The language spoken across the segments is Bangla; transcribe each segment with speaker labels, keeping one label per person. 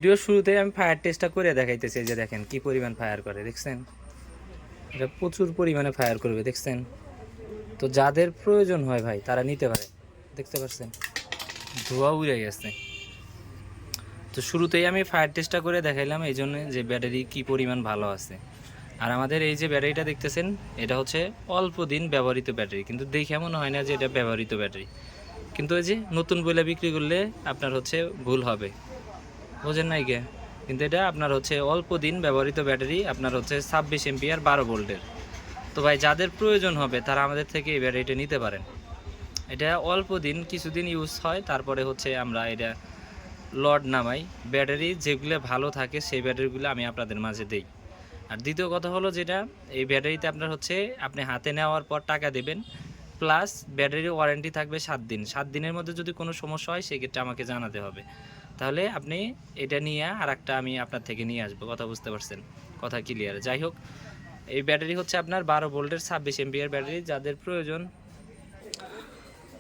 Speaker 1: ভিডিও শুরুতে আমি ফায়ার টেস্টটা করে দেখাইতেছি, যে দেখেন কি পরিমাণ ফায়ার করে, দেখছেন? এটা প্রচুর পরিমাণে ফায়ার করবে, দেখছেন? তো যাদের প্রয়োজন হয় ভাই তারা নিতে পারে, দেখতে পাচ্ছেন ধোঁয়া উড়ে গেছে। তো শুরুতেই আমি ফায়ার টেস্টটা করে দেখাইলাম এই জন্য যে ব্যাটারি কি পরিমাণ ভালো আছে। আর আমাদের এই যে ব্যাটারিটা দেখতেছেন, এটা হচ্ছে অল্প দিন ব্যবহৃত ব্যাটারি, কিন্তু দেখে এমন হয় না যে এটা ব্যবহৃত ব্যাটারি। কিন্তু ওই যে নতুন বলে বিক্রি করলে আপনার হচ্ছে ভুল হবে, বোঝেন নাই কে? কিন্তু এটা আপনার হচ্ছে অল্প দিন ব্যবহৃত ব্যাটারি, আপনার হচ্ছে 26 এমপিআর 12 ভোল্টের। তো ভাই যাদের প্রয়োজন হবে তারা আমাদের থেকে এই ব্যাটারিটা নিতে পারেন। এটা অল্প দিন কিছুদিন ইউজ হয়, তারপরে হচ্ছে আমরা এটা লড নামাই। ব্যাটারি যেগুলো ভালো থাকে সেই ব্যাটারিগুলো আমি আপনাদের মাঝে দেই। আর দ্বিতীয় কথা হলো যেটা, এই ব্যাটারিতে আপনার হচ্ছে আপনি হাতে নেওয়ার পর টাকা দেবেন, প্লাস ব্যাটারির ওয়ারেন্টি থাকবে 7 দিন। 7 দিনের মধ্যে যদি কোনো সমস্যা হয় সেক্ষেত্রে আমাকে জানাতে হবে, তাহলে আপনি এটা নিয়ে আর একটা আমি আপনার থেকে নিয়ে আসবো। কথা বুঝতে পারছেন? কথা ক্লিয়ার? যাই হোক, এই ব্যাটারি হচ্ছে আপনার 12 ভোল্টের 26 এমপিআর ব্যাটারি, যাদের প্রয়োজন।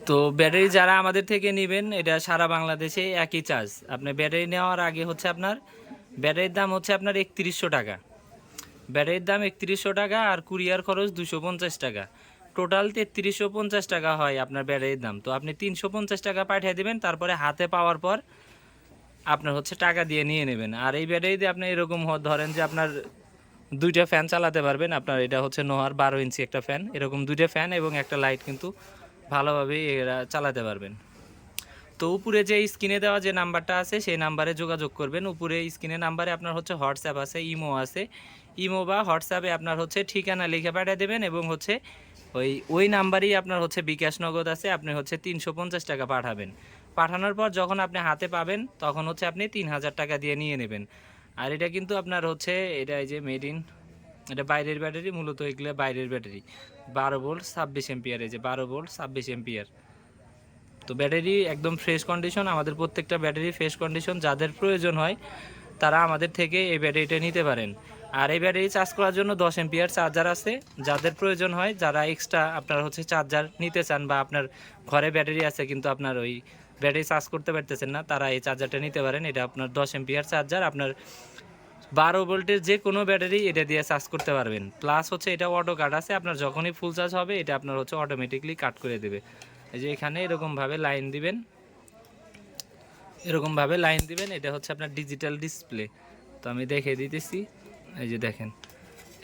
Speaker 1: তো ব্যাটারি যারা আমাদের থেকে নেবেন, এটা সারা বাংলাদেশে একই চার্জ। আপনি ব্যাটারি নেওয়ার আগে হচ্ছে আপনার ব্যাটারির দাম হচ্ছে আপনার 3100 টাকা। ব্যাটারির দাম 3100 টাকা, আর কুরিয়ার খরচ 250 টাকা। টোটাল 3350 টাকা হয় আপনার ব্যাটারির দাম। তো আপনি 350 টাকা পাঠিয়ে দেবেন, তারপরে হাতে পাওয়ার পর আপনার হচ্ছে টাকা দিয়ে নিয়ে নেবেন। আর এই ব্যাটারি দিয়ে আপনি এরকম ধরেন যে আপনার দুইটা ফ্যান চালাতে পারবেন। আপনার এটা হচ্ছে নোয়ার 12 ইঞ্চি একটা ফ্যান, এরকম দুইটা ফ্যান এবং একটা লাইট কিন্তু ভালোভাবে এরা চালাতে পারবেন। তো উপরে যে স্ক্রিনে দেওয়া যে নাম্বারটা আছে সেই নাম্বারে যোগাযোগ করবেন। উপরে স্ক্রিনে নাম্বারে আপনার হচ্ছে হোয়াটসঅ্যাপ আছে, ইমো আছে। ইমো বা হোয়াটসঅ্যাপে আপনার হচ্ছে ঠিকানা লিখে পাঠিয়ে দেবেন, এবং হচ্ছে ওই নাম্বারেই আপনার হচ্ছে বিকাশ নগদ আছে, আপনি হচ্ছে 350 টাকা পাঠাবেন। পাঠানোর পর যখন আপনি হাতে পাবেন তখন হচ্ছে আপনি 3000 টাকা দিয়ে নিয়ে নেবেন। আর এটা কিন্তু আপনার হচ্ছে, এটা এই যে মেড ইন, এটা বাইরের ব্যাটারি, মূলত এগুলো বাইরের ব্যাটারি। 12 ভোল্ট 26 এমপিআর, এই যে 12 ভোল্ট 26 এমপিআর। তো ব্যাটারি একদম ফ্রেশ কন্ডিশন, আমাদের প্রত্যেকটা ব্যাটারি ফ্রেশ কন্ডিশন। যাদের প্রয়োজন হয় তারা আমাদের থেকে এই ব্যাটারিটা নিতে পারেন। আর এই ব্যাটারি চার্জ করার জন্য 10 এমপিআর চার্জার আছে। যাদের প্রয়োজন হয়, যারা এক্সট্রা আপনার হচ্ছে চার্জার নিতে চান, বা আপনার ঘরে ব্যাটারি আছে কিন্তু আপনার ওই ব্যাটারি চার্জ করতে পারতেছেন না, তারা এই চার্জারটা নিতে পারেন। এটা আপনার 10 এমপিআর চার্জার, আপনার 12 ভোল্টের যে কোনো ব্যাটারি এটা দিয়ে চার্জ করতে পারবেন। প্লাস হচ্ছে এটা অটো কাট আছে, আপনার যখনই ফুল চার্জ হবে এটা আপনার হচ্ছে অটোমেটিকলি কাট করে দেবে। এই যে এখানে এরকমভাবে লাইন দিবেন, এরকমভাবে লাইন দিবেন। এটা হচ্ছে আপনার ডিজিটাল ডিসপ্লে। তো আমি দেখে দিতেছি, এই যে দেখেন,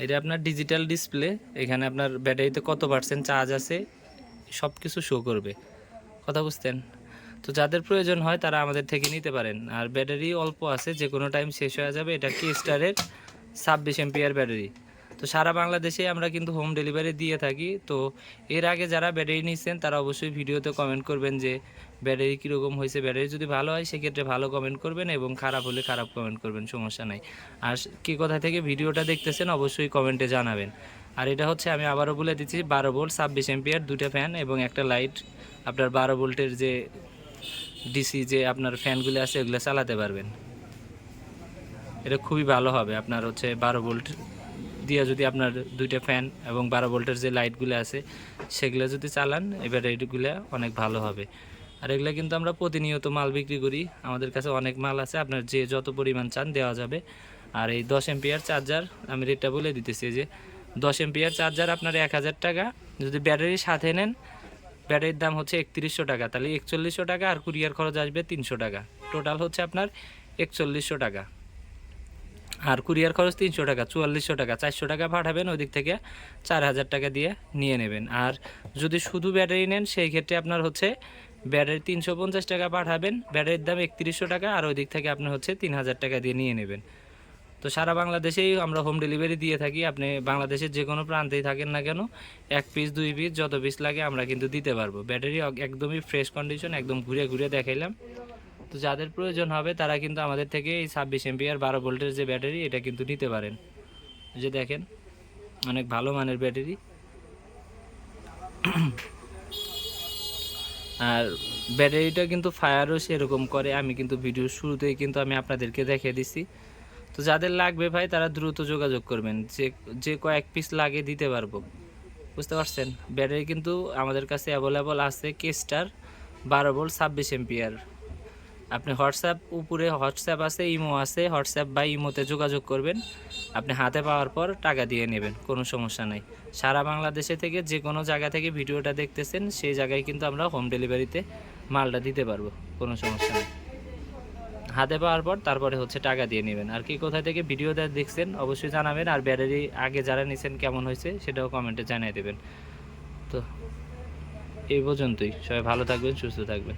Speaker 1: এটা আপনার ডিজিটাল ডিসপ্লে। এখানে আপনার ব্যাটারিতে কত পার্সেন্ট চার্জ আছে সব কিছু শো করবে। কথা বুঝতেন? তো যাদের প্রয়োজন হয় তারা আমাদের থেকে নিতে পারেন। আর ব্যাটারি অল্প আছে, যে কোনো টাইম শেষ হয়ে যাবে। এটা কি স্টারের 26 এমপিআর ব্যাটারি। তো সারা বাংলাদেশে আমরা কিন্তু হোম ডেলিভারি দিয়ে থাকি। তো এর আগে যারা ব্যাটারি নিচ্ছেন তারা অবশ্যই ভিডিওতে কমেন্ট করবেন যে ব্যাটারি কীরকম হয়েছে। ব্যাটারি যদি ভালো হয় সেক্ষেত্রে ভালো কমেন্ট করবেন, এবং খারাপ হলে খারাপ কমেন্ট করবেন, সমস্যা নাই। আর কী কোথা থেকে ভিডিওটা দেখতেছেন অবশ্যই কমেন্টে জানাবেন। আর এটা হচ্ছে আমি আবারও বলে দিচ্ছি, 12 ভোল্ট 26 এমপিআর, দুটো ফ্যান এবং একটা লাইট। আপনার 12 ভোল্টের যে ডিসি যে আপনার ফ্যানগুলো আছে ওগুলো চালাতে পারবেন। এটা খুবই ভালো হবে। আপনার হচ্ছে 12 ভোল্ট দিয়ে যদি আপনার দুইটা ফ্যান এবং 12 ভোল্টের যে লাইটগুলো আছে সেগুলো যদি চালান, এই ব্যাটারিগুলো অনেক ভালো হবে। আর এগুলো কিন্তু আমরা প্রতিনিয়ত মাল বিক্রি করি, আমাদের কাছে অনেক মাল আছে, আপনার যে যত পরিমাণ চান দেওয়া যাবে। আর এই 10 এমপিআর চার্জার আমি রেটটা বলে দিতেছি, যে 10 এমপিআর চার্জার আপনার 1000 টাকা। যদি ব্যাটারির সাথে নেন, ব্যাটারির দাম হচ্ছে 3100 টাকা, তাহলে 4100 টাকা, আর কুরিয়ার খরচ আসবে 300 টাকা। টোটাল হচ্ছে আপনার 4100 টাকা। আর কুরিয়ার খরচ 300 টাকা, 4400 টাকা। 400 টাকা পাঠাবেন, ওই দিক থেকে 4000 টাকা দিয়ে নিয়ে নেবেন। আর যদি শুধু ব্যাটারি নেন সেই ক্ষেত্রে আপনার হচ্ছে ব্যাটারি 350 টাকা পাঠাবেন, ব্যাটারির দাম 3100 টাকা, আর ওই দিক থেকে আপনার হচ্ছে 3000 টাকা দিয়ে নিয়ে নেবেন। তো সারা বাংলাদেশেই আমরা হোম ডেলিভারি দিয়ে থাকি। আপনি বাংলাদেশের যে কোনো প্রান্তেই থাকেন না কেন, 1 পিস 2 পিস যত পিস লাগে আমরা কিন্তু দিতে পারবো। ব্যাটারি একদমই ফ্রেশ কন্ডিশন, একদম ঘুরে ঘুরে দেখাইলাম। তো যাদের প্রয়োজন হবে তারা কিন্তু আমাদের থেকে এই 26 এমপিআর 12 ভোল্টের যে ব্যাটারি এটা কিন্তু নিতে পারেন। যে দেখেন, অনেক ভালো মানের ব্যাটারি। আর ব্যাটারিটা কিন্তু ফায়ারও সেরকম করে, আমি কিন্তু ভিডিওর শুরুতেই কিন্তু আমি আপনাদেরকে দেখিয়ে দিছি। তো যাদের লাগবে ভাই তারা দ্রুত যোগাযোগ করবেন, যে যে কয়েক পিস লাগে দিতে পারবো। বুঝতে পারছেন? ব্যাটারি কিন্তু আমাদের কাছে অ্যাভেলেবল আছে কেস্টার 12 ভোল্ট 26 এমপিআর। আপনি হোয়াটসঅ্যাপ, উপরে হোয়াটসঅ্যাপ আছে, ইমো আছে, হোয়াটসঅ্যাপ বা ইমোতে যোগাযোগ করবেন। আপনি হাতে পাওয়ার পর টাকা দিয়ে নেবেন, কোনো সমস্যা নাই। সারা বাংলাদেশে থেকে যে কোনো জায়গা থেকে ভিডিওটা দেখতেছেন সেই জায়গায় কিন্তু আমরা হোম ডেলিভারিতে মালটা দিতে পারবো, কোনো সমস্যা নেই। হাতে পাওয়ার পর তারপরে হচ্ছে টাকা দিয়ে নেবেন। আর কি কোথা থেকে ভিডিওটা দেখছেন অবশ্যই জানাবেন, আর ব্যাটারি আগে যারা নিছেন কেমন হয়েছে সেটাও কমেন্টে জানিয়ে দেবেন। তো এই পর্যন্তই, সবাই ভালো থাকবেন, সুস্থ থাকবেন।